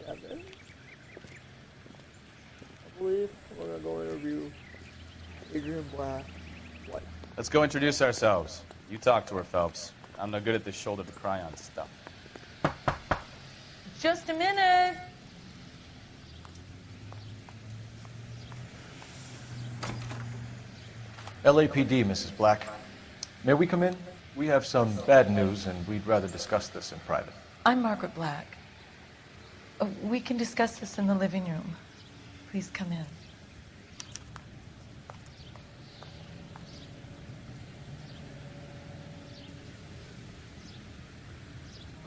7. I believe we're gonna go interview Adrian Black. White. Let's go introduce ourselves. You talk to her, Phelps. I'm no good at this shoulder to cry on stuff. Just a minute. LAPD, Mrs. Black. May we come in? We have some bad news, and we'd rather discuss this in private. I'm Margaret Black. We can discuss this in the living room. Please come in.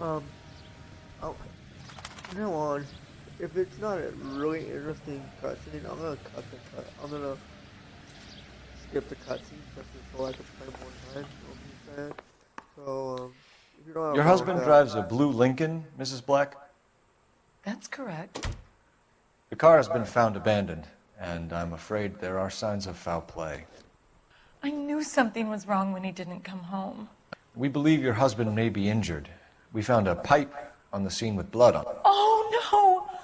Oh, from now on, if it's not a really interesting cutscene, I'm gonna cut the cut. I'm gonna skip the cutscene so I can play more time. You know what I'm saying? So, if you don't have a Your problem husband with that, drives a blue Lincoln, Mrs. Black? That's correct. The car has been found abandoned, and I'm afraid there are signs of foul play. I knew something was wrong when he didn't come home. We believe your husband may be injured. We found a pipe on the scene with blood on it. Oh, no!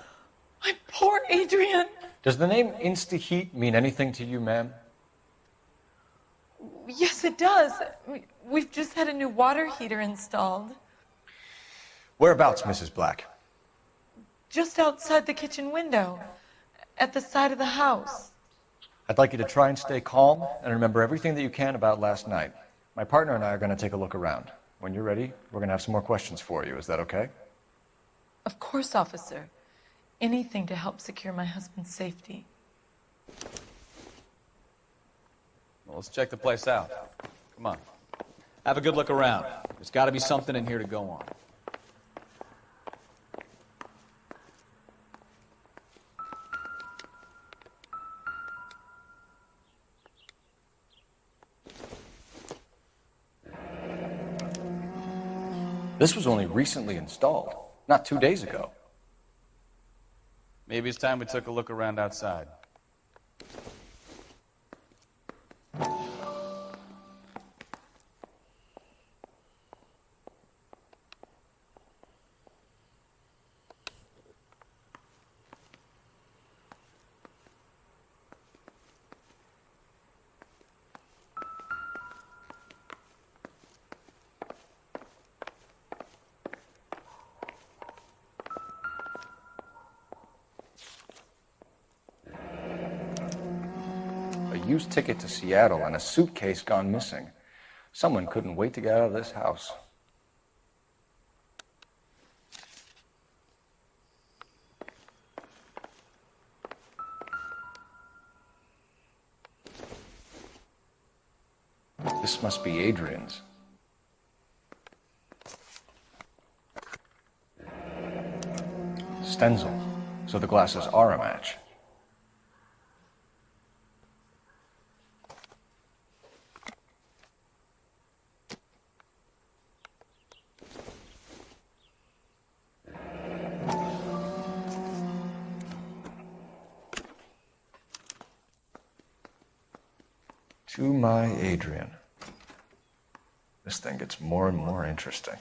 My poor Adrian! Does the name Insta-Heat mean anything to you, ma'am? Yes, it does. We've just had a new water heater installed. Whereabouts, Mrs. Black? Just outside the kitchen window, at the side of the house. I'd like you to try and stay calm and remember everything that you can about last night. My partner and I are going to take a look around. When you're ready, we're going to have some more questions for you. Is that okay? Of course, officer. Anything to help secure my husband's safety. Well, let's check the place out. Come on. Have a good look around. There's got to be something in here to go on. This was only recently installed, not 2 days ago. Maybe it's time we took a look around outside. A used ticket to Seattle and a suitcase gone missing. Someone couldn't wait to get out of this house. This must be Adrian's. Stenzel. So the glasses are a match. To my Adrian. This thing gets more and more interesting.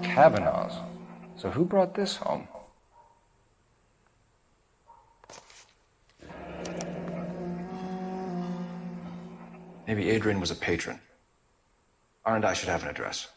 Kavanaugh's. So who brought this home? Maybe Adrian was a patron. R&I should have an address.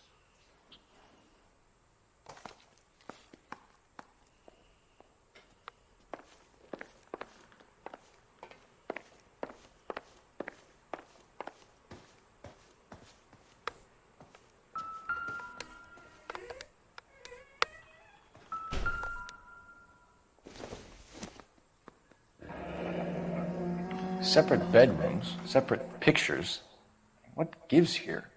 Separate bedrooms, separate pictures. What gives here?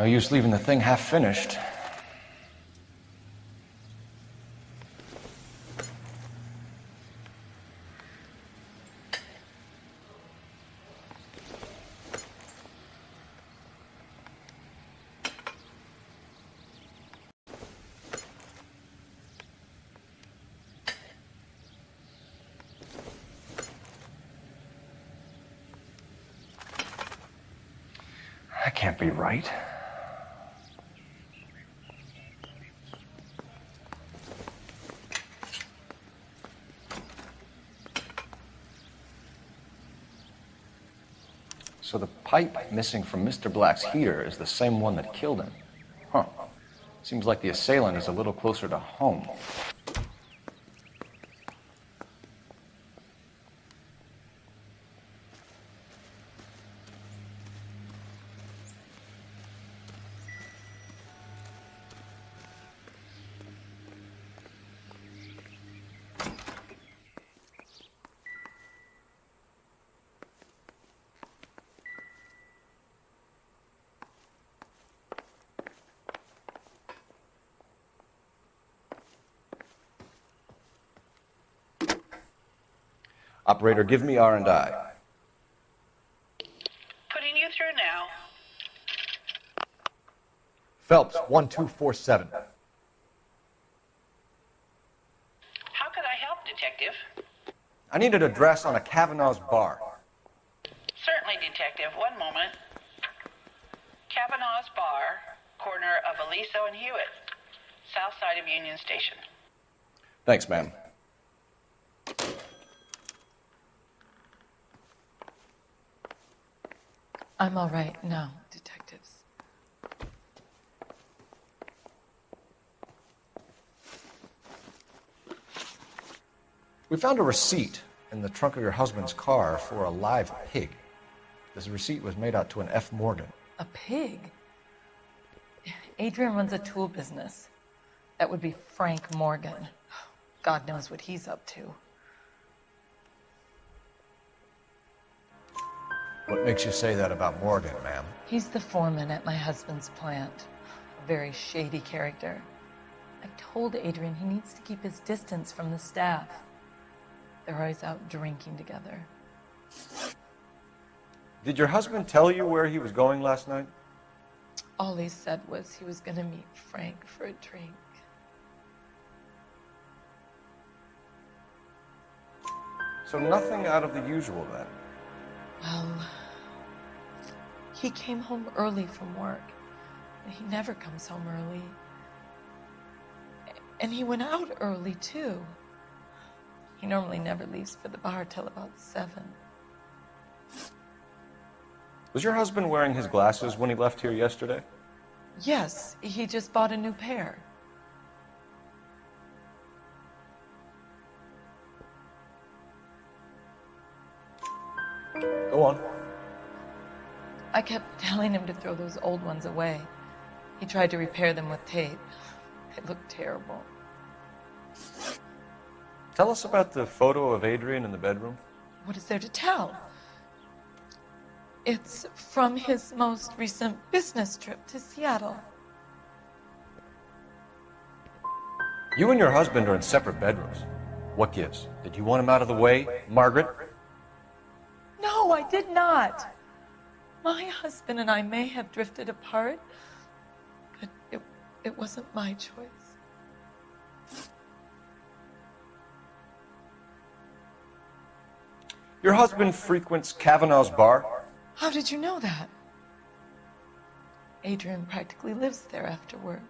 No use leaving the thing half finished. That can't be right. So the pipe missing from Mr. Black's heater is the same one that killed him. Huh. Seems like the assailant is a little closer to home. Operator, give me R&I. Putting you through now. Phelps, 1247. How could I help, Detective? I need an address on a Kavanaugh's bar. Certainly, Detective. One moment. Kavanaugh's Bar, corner of Aliso and Hewitt, south side of Union Station. Thanks, ma'am. I'm all right now, detectives. We found a receipt in the trunk of your husband's car for a live pig. This receipt was made out to an F. Morgan. A pig? Adrian runs a tool business. That would be Frank Morgan. God knows what he's up to. What makes you say that about Morgan, ma'am? He's the foreman at my husband's plant. A very shady character. I've told Adrian he needs to keep his distance from the staff. They're always out drinking together. Did your husband tell you where he was going last night? All he said was he was going to meet Frank for a drink. So nothing out of the usual then. Well, he came home early from work. He never comes home early. And he went out early, too. He normally never leaves for the bar till about 7. Was your husband wearing his glasses when he left here yesterday? Yes, he just bought a new pair. Go on. I kept telling him to throw those old ones away. He tried to repair them with tape. It looked terrible. Tell us about the photo of Adrian in the bedroom. What is there to tell? It's from his most recent business trip to Seattle. You and your husband are in separate bedrooms. What gives? Did you want him out of the way, Margaret? No, I did not. My husband and I may have drifted apart, but it wasn't my choice. Your husband frequents Kavanaugh's bar? How did you know that? Adrian practically lives there after work.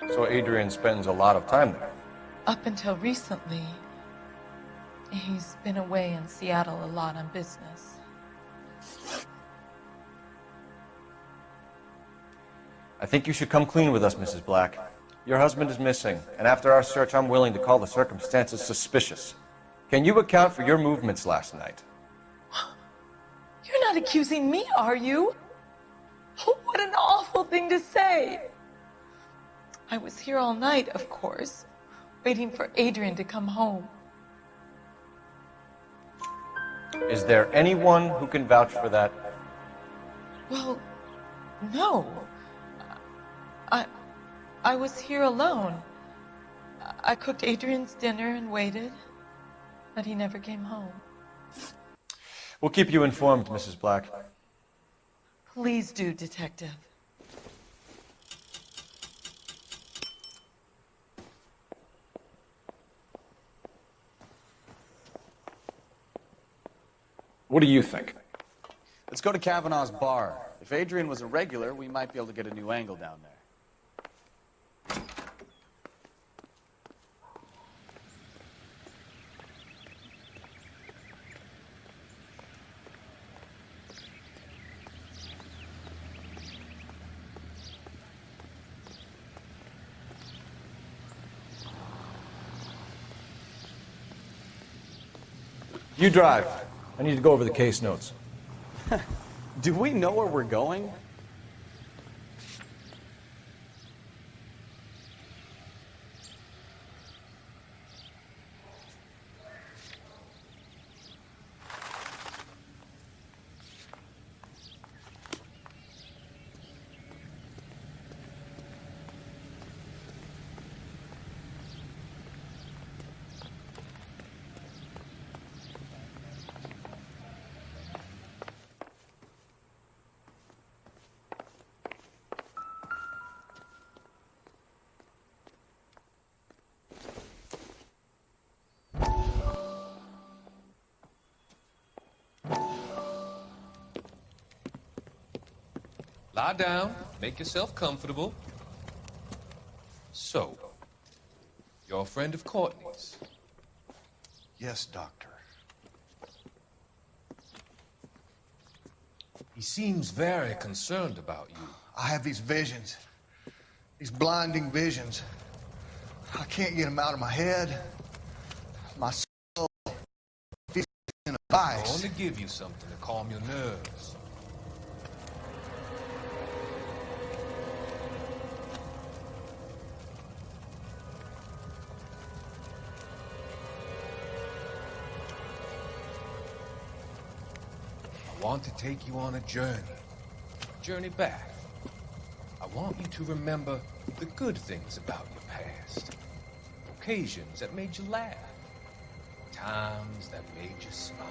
So Adrian spends a lot of time there. Up until recently, he's been away in Seattle a lot on business. I think you should come clean with us, Mrs. Black. Your husband is missing, and after our search, I'm willing to call the circumstances suspicious. Can you account for your movements last night? You're not accusing me, are you? Oh, what an awful thing to say. I was here all night, of course, waiting for Adrian to come home. Is there anyone who can vouch for that? Well, No. I... I was here alone. I cooked Adrian's dinner and waited, but he never came home. We'll keep you informed, Mrs. Black. Please do, Detective. What do you think? Let's go to Kavanaugh's bar. If Adrian was a regular, we might be able to get a new angle down there. You drive. I need to go over the case notes. Do we know where we're going? Lie down, make yourself comfortable. So, you're a friend of Courtney's? Yes, Doctor. He seems very concerned about you. I have these visions. These blinding visions. I can't get them out of my head. My soul is in a I vice. want to give you something to calm your nerves. I want to take you on a journey back. I want you to remember the good things about your past, occasions that made you laugh, times that made you smile.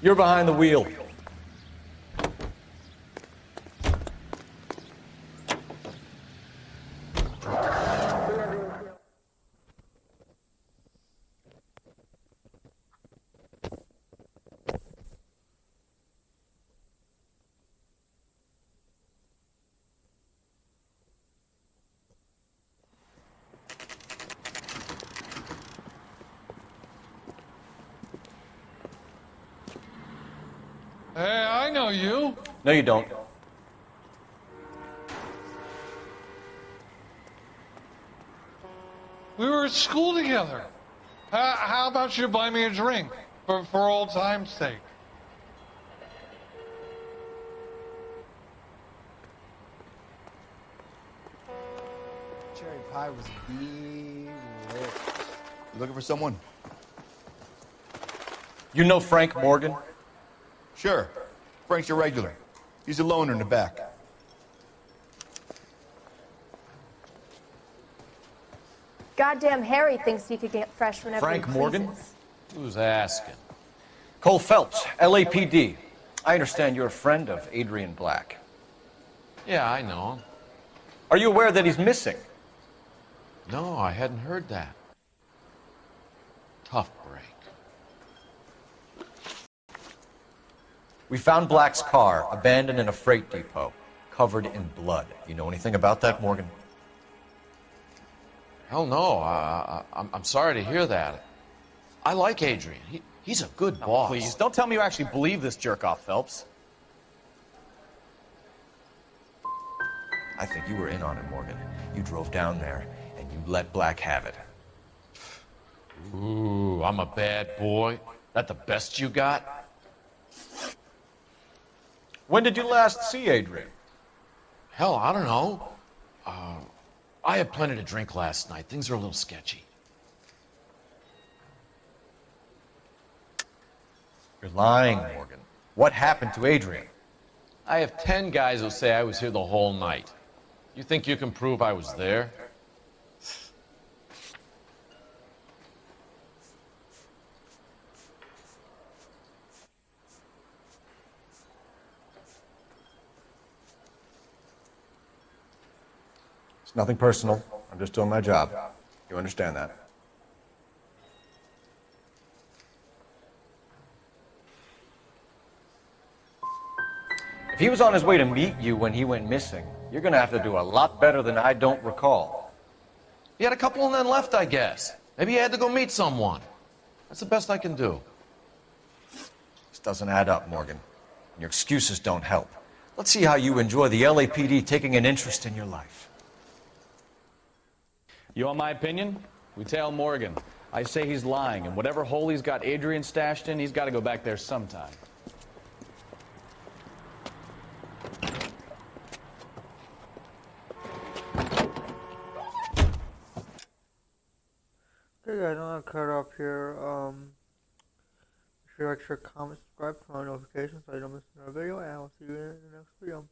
You're behind the wheel. Hey, I know you. No, you don't. We were at school together. How about you buy me a drink for old time's sake? Cherry pie was delicious. You looking for someone? You know Frank Morgan? Sure. Frank's your regular. He's a loner in the back. Goddamn Harry thinks he could get fresh whenever Frank he Morgan? pleases. Who's asking? Cole Phelps, LAPD. I understand you're a friend of Adrian Black. Yeah, I know him. Are you aware that he's missing? No, I hadn't heard that. Tough break. We found Black's car abandoned in a freight depot, covered in blood. You know anything about that, Morgan? Hell no. I'm sorry to hear that. I like Adrian. He's a good boss. Please, don't tell me you actually believe this jerk-off, Phelps. I think you were in on it, Morgan. You drove down there, and you let Black have it. Ooh, I'm a bad boy. That the best you got? When did you last see Adrian? Hell, I don't know. I had plenty to drink last night. Things are a little sketchy. You're lying, Morgan. What happened to Adrian? I have 10 guys who say I was here the whole night. You think you can prove I was there? It's nothing personal. I'm just doing my job. You understand that? If he was on his way to meet you when he went missing, you're gonna have to do a lot better than I don't recall. He had a couple and then left, I guess. Maybe he had to go meet someone. That's the best I can do. This doesn't add up, Morgan. Your excuses don't help. Let's see how you enjoy the LAPD taking an interest in your life. You want my opinion? We tail Morgan. I say he's lying, and whatever hole he's got Adrian stashed in, he's got to go back there sometime. Okay guys, I'm gonna cut off here. Make sure you like, share, comment, subscribe, turn on notifications so you don't miss another video, and I will see you in the next video.